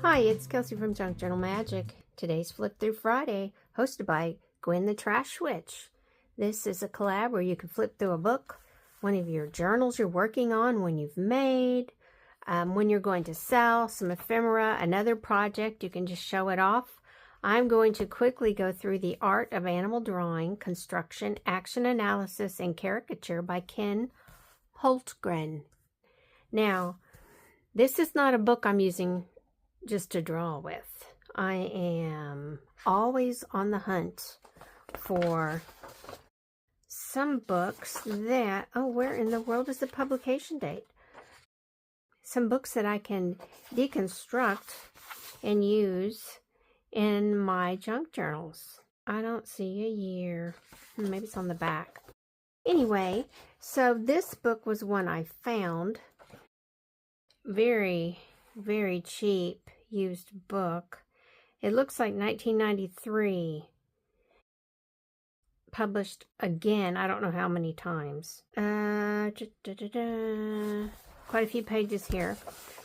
Hi, it's Kelsey from Junk Journal Magic. Today's Flip Through Friday, hosted by GwenTheTrashWitch. This is a collab where you can flip through a book, one of your journals you're working on, one you've made, when you're going to sell, some ephemera, another project, you can just show it off. I'm going to quickly go through The Art of Animal Drawing, Construction, Action Analysis, and Caricature by Ken Holtgren. Now, this is not a book I'm using just to draw with. I am always on the hunt for some books that, where in the world is the publication date? Some books that I can deconstruct and use in my junk journals. I don't see a year. Maybe it's on the back. Anyway, so this book was one I found. Very, very cheap used book. It looks like 1993. Published again, I don't know how many times. Quite a few pages here.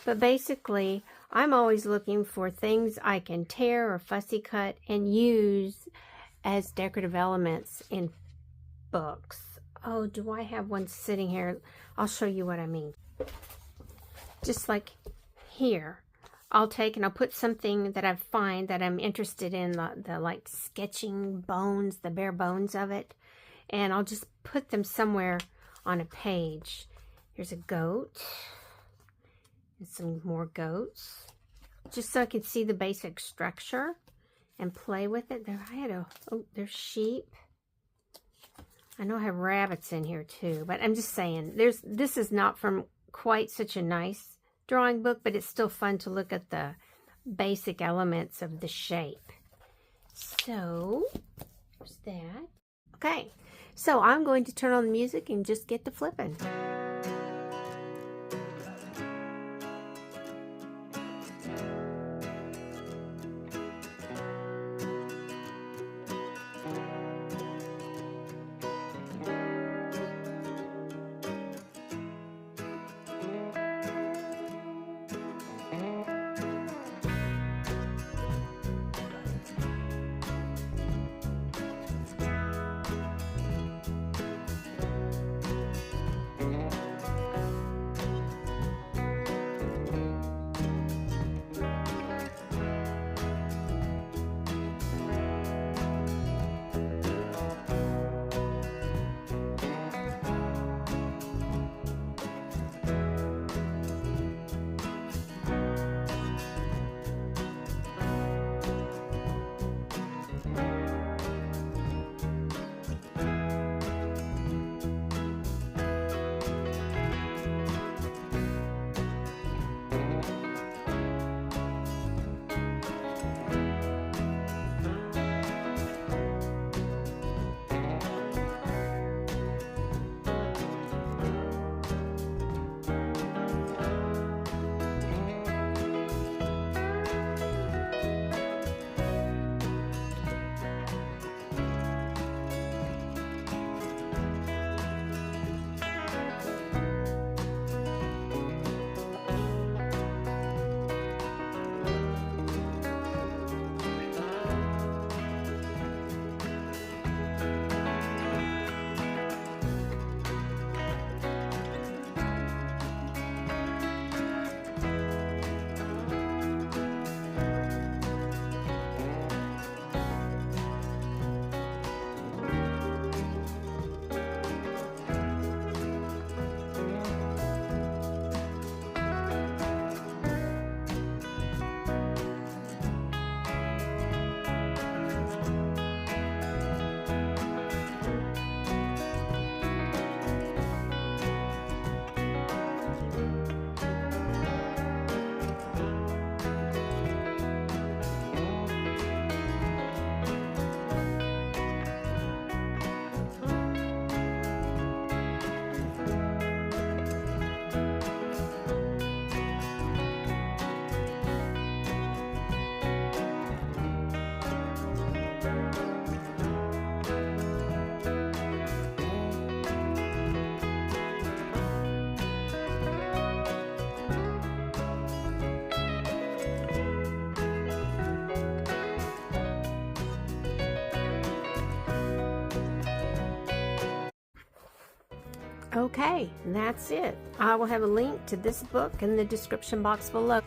But basically, I'm always looking for things I can tear or fussy cut and use as decorative elements in books. Oh, do I have one sitting here? I'll show you what I mean. Just like here. I'll take and I'll put something that I find that I'm interested in, the like sketching bones, the bare bones of it, and I'll just put them somewhere on a page. Here's a goat and some more goats, just so I can see the basic structure and play with it. There, there's sheep. I know I have rabbits in here too, but I'm just saying, this is not from quite such a nice drawing book, but it's still fun to look at the basic elements of the shape. So, there's that. Okay, so I'm going to turn on the music and just get to flipping. Okay, that's it. I will have a link to this book in the description box below.